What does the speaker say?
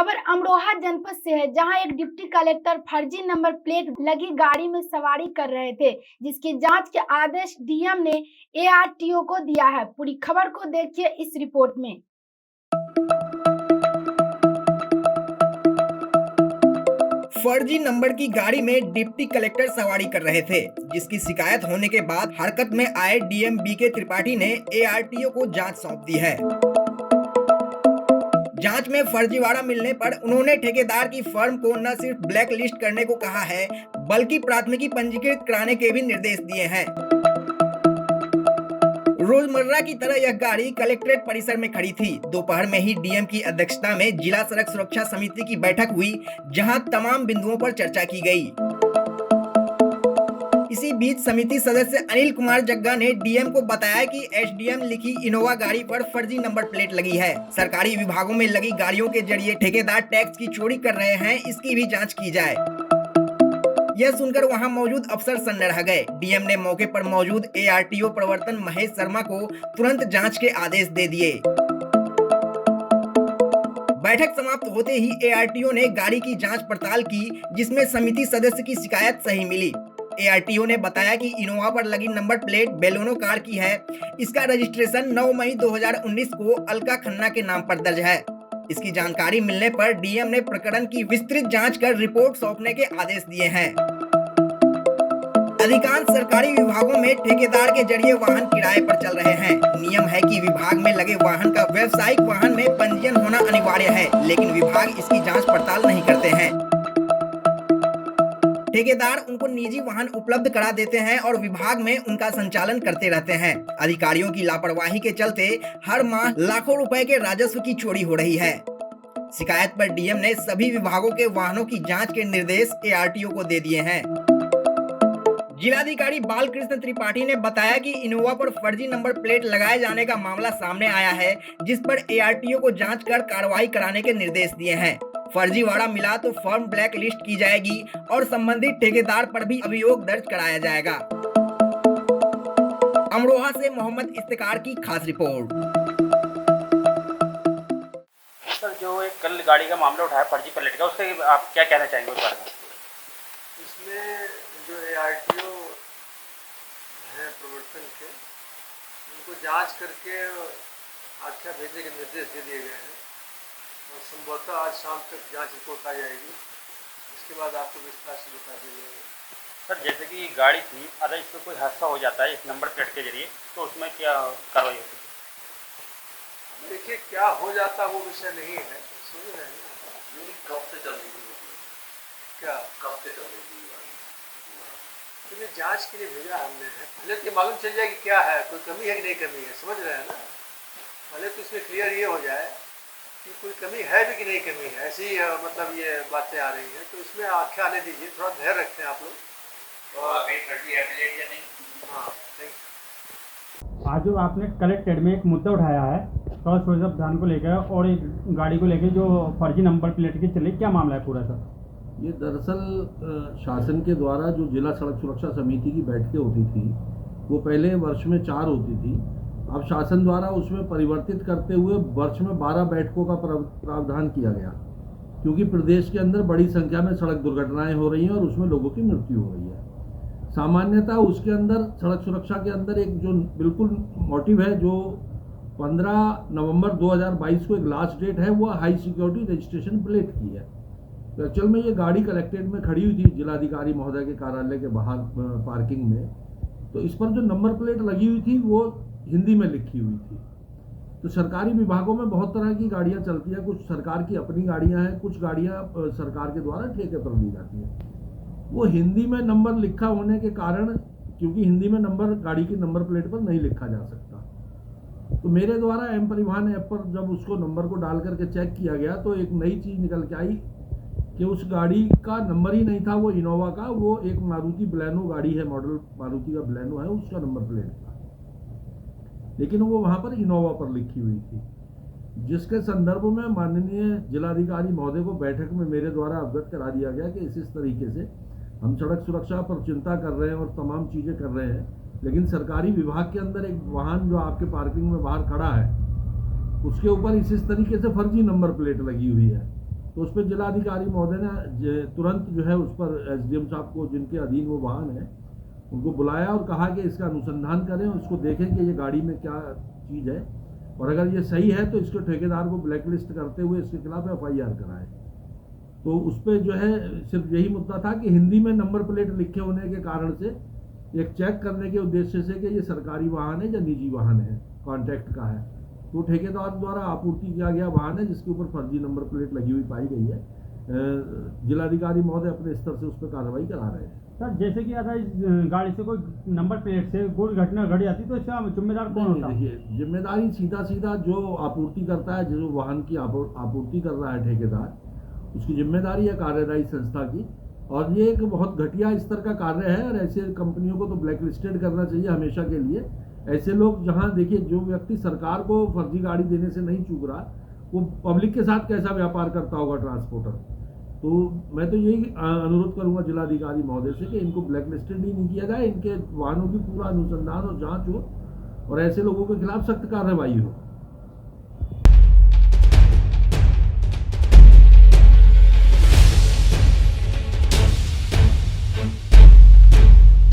खबर अमरोहा जनपद से है, जहां एक डिप्टी कलेक्टर फर्जी नंबर प्लेट लगी गाड़ी में सवारी कर रहे थे, जिसकी जांच के आदेश डीएम ने एआरटीओ को दिया है। पूरी खबर को देखिए इस रिपोर्ट में। फर्जी नंबर की गाड़ी में डिप्टी कलेक्टर सवारी कर रहे थे, जिसकी शिकायत होने के बाद हरकत में आए डीएम बीके त्रिपाठी ने एआरटीओ को जांच सौंप दी है। जांच में फर्जीवाड़ा मिलने पर उन्होंने ठेकेदार की फर्म को न सिर्फ ब्लैक लिस्ट करने को कहा है, बल्कि प्राथमिकी पंजीकृत कराने के भी निर्देश दिए हैं। रोजमर्रा की तरह यह गाड़ी कलेक्ट्रेट परिसर में खड़ी थी। दोपहर में ही डीएम की अध्यक्षता में जिला सड़क सुरक्षा समिति की बैठक हुई, जहां तमाम बिंदुओं पर चर्चा की गई। इसी बीच समिति सदस्य अनिल कुमार जग्गा ने डीएम को बताया कि एसडीएम लिखी इनोवा गाड़ी पर फर्जी नंबर प्लेट लगी है। सरकारी विभागों में लगी गाड़ियों के जरिए ठेकेदार टैक्स की चोरी कर रहे हैं, इसकी भी जांच की जाए। यह सुनकर वहां मौजूद अफसर सन्न रह गए। डीएम ने मौके पर मौजूद एआरटीओ प्रवर्तन महेश शर्मा को तुरंत जांच के आदेश दे दिए। बैठक समाप्त होते ही एआरटीओ ने गाड़ी की जांच पड़ताल की, जिसमें समिति सदस्य की शिकायत सही मिली। एआरटीओ ने बताया कि इनोवा पर लगी नंबर प्लेट बेलोनो कार की है। इसका रजिस्ट्रेशन 9 मई 2019 को अलका खन्ना के नाम पर दर्ज है। इसकी जानकारी मिलने पर डीएम ने प्रकरण की विस्तृत जांच कर रिपोर्ट सौंपने के आदेश दिए हैं। अधिकांश सरकारी विभागों में ठेकेदार के जरिए वाहन किराए पर चल रहे हैं। नियम है कि विभाग में लगे वाहन का व्यावसायिक वाहन में पंजीयन होना अनिवार्य है, लेकिन विभाग इसकी जांच पड़ताल नहीं करते हैं। ठेकेदार उनको निजी वाहन उपलब्ध करा देते हैं और विभाग में उनका संचालन करते रहते हैं। अधिकारियों की लापरवाही के चलते हर माह लाखों रुपए के राजस्व की चोरी हो रही है। शिकायत पर डीएम ने सभी विभागों के वाहनों की जांच के निर्देश एआरटीओ को दे दिए हैं। जिलाधिकारी बालकृष्ण त्रिपाठी ने बताया कि इनोवा पर फर्जी नंबर प्लेट लगाए जाने का मामला सामने आया है, जिस पर एआरटीओ को जांच कर कार्रवाई कराने के निर्देश दिए हैं। फर्जीवाड़ा मिला तो फर्म ब्लैक लिस्ट की जाएगी और संबंधित ठेकेदार पर भी अभियोग दर्ज कराया जाएगा। अमरोहा से मोहम्मद इफ्तिकार की खास रिपोर्ट। सर, जो एक कल गाड़ी का मामला उठाया फर्जी प्लेट का, उससे आप क्या कहना चाहेंगे उस बारे में? इसमें जो एआरटीओ हैं प्रवर्तन के, उनको जांच करके आख्या भेजने के निर्देश दे दिए गए हैं और संभवतः आज शाम तक जांच रिपोर्ट आ जाएगी। इसके बाद आपको विस्तार से बता दिया जाएगा। सर, जैसे कि गाड़ी थी, अगर इसमें कोई हादसा हो जाता है इस नंबर प्लेट के जरिए, तो उसमें क्या कार्रवाई होती है? देखिए, क्या हो जाता वो विषय नहीं है, समझ रहे हैं ना। कब से चल रही थी? क्या कब से चल रही थी? तो ये जांच के लिए भेजा हमने है। पहले तो मालूम चल जाए कि क्या है, कोई कमी है कि नहीं कमी है, समझ रहे हैं ना। पहले तो इसमें क्लियर ये हो जाए कि कोई कमी है भी कि नहीं कमी है। ऐसी मतलब ये बातें आ रही हैं, तो इसमें आख्या आने दीजिए, थोड़ा धैर्य रखें आप लोग। और या नहीं? हाँ, थैंक यू। आज जो आपने कलेक्टेड में एक मुद्दा उठाया है सड़क सुरक्षा अभियान को लेकर और एक गाड़ी को लेकर जो फर्जी नंबर प्लेट की चली, क्या मामला है पूरा सर? ये दरअसल शासन के द्वारा जो जिला सड़क सुरक्षा समिति की बैठकें होती थी, वो पहले वर्ष में 4 होती थी। अब शासन द्वारा उसमें परिवर्तित करते हुए वर्ष में 12 बैठकों का प्रावधान किया गया, क्योंकि प्रदेश के अंदर बड़ी संख्या में सड़क दुर्घटनाएं हो रही हैं और उसमें लोगों की मृत्यु हो रही है। सामान्यतः उसके अंदर सड़क सुरक्षा के अंदर एक जो बिल्कुल मोटिव है, जो 15 नवंबर 2022 को एक लास्ट डेट है, वो हाई सिक्योरिटी रजिस्ट्रेशन प्लेट की है। तो एक्चुअल में ये गाड़ी कलेक्टेड में खड़ी हुई थी जिलाधिकारी महोदय के कार्यालय के बाहर पार्किंग में। तो इस पर जो नंबर प्लेट लगी हुई थी वो हिंदी में लिखी हुई थी। तो सरकारी विभागों में बहुत तरह की गाड़ियां चलती हैं, कुछ सरकार की अपनी गाड़ियां हैं, कुछ गाड़ियां सरकार के द्वारा ठेके पर दी जाती हैं। वो हिंदी में नंबर लिखा होने के कारण, क्योंकि हिंदी में नंबर गाड़ी की नंबर प्लेट पर नहीं लिखा जा सकता, तो मेरे द्वारा एम परिवहन ऐप पर जब उसको नंबर को डाल करके चेक किया गया तो एक नई चीज़ निकल के आई कि उस गाड़ी का नंबर ही नहीं था वो इनोवा का, वो एक मारुति बलेनो गाड़ी है, मॉडल मारुति का बलेनो है, उसका नंबर प्लेट था, लेकिन वो वहाँ पर इनोवा पर लिखी हुई थी। जिसके संदर्भ में माननीय जिलाधिकारी महोदय को बैठक में मेरे द्वारा अवगत करा दिया गया कि इस तरीके से हम सड़क सुरक्षा पर चिंता कर रहे हैं और तमाम चीज़ें कर रहे हैं, लेकिन सरकारी विभाग के अंदर एक वाहन जो आपके पार्किंग में बाहर खड़ा है, उसके ऊपर इस तरीके से फर्जी नंबर प्लेट लगी हुई है। तो उस पर जिलाधिकारी महोदय ने तुरंत जो है उस पर एसडीएम साहब को, जिनके अधीन वो वाहन है, उनको बुलाया और कहा कि इसका अनुसंधान करें, उसको देखें कि ये गाड़ी में क्या चीज़ है, और अगर ये सही है तो इसके ठेकेदार को ब्लैकलिस्ट करते हुए इसके खिलाफ FIR कराए। तो उस पर जो है सिर्फ यही मुद्दा था कि हिंदी में नंबर प्लेट लिखे होने के कारण से एक चेक करने के उद्देश्य से कि ये सरकारी वाहन है या निजी वाहन है, कॉन्ट्रैक्ट का है। तो ठेकेदार द्वारा आपूर्ति किया गया वाहन है जिसके ऊपर फर्जी नंबर प्लेट लगी हुई पाई गई है। जिलाधिकारी महोदय अपने स्तर से उस पर कार्रवाई करा रहे हैं। सर, जैसे कि अगर इस गाड़ी से कोई नंबर प्लेट से कोई घटना घट जाती तो इसका जिम्मेदार कौन होता है? देखिए, जिम्मेदारी सीधा जो आपूर्ति करता है, जो वाहन की आपूर्ति कर रहा है ठेकेदार, उसकी जिम्मेदारी है कार्यदायी संस्था की। और ये एक बहुत घटिया स्तर का कार्य है और ऐसे कंपनियों को तो ब्लैकलिस्टेड करना चाहिए हमेशा के लिए। ऐसे लोग, जहां देखिए जो व्यक्ति सरकार को फर्जी गाड़ी देने से नहीं चूक रहा, वो पब्लिक के साथ कैसा व्यापार करता होगा ट्रांसपोर्टर। तो मैं तो यही अनुरोध करूंगा जिलाधिकारी महोदय से कि इनको ब्लैकलिस्टेड ही नहीं किया जाए, इनके वाहनों की पूरा अनुसंधान और जांच हो और ऐसे लोगों के खिलाफ सख्त कार्रवाई हो।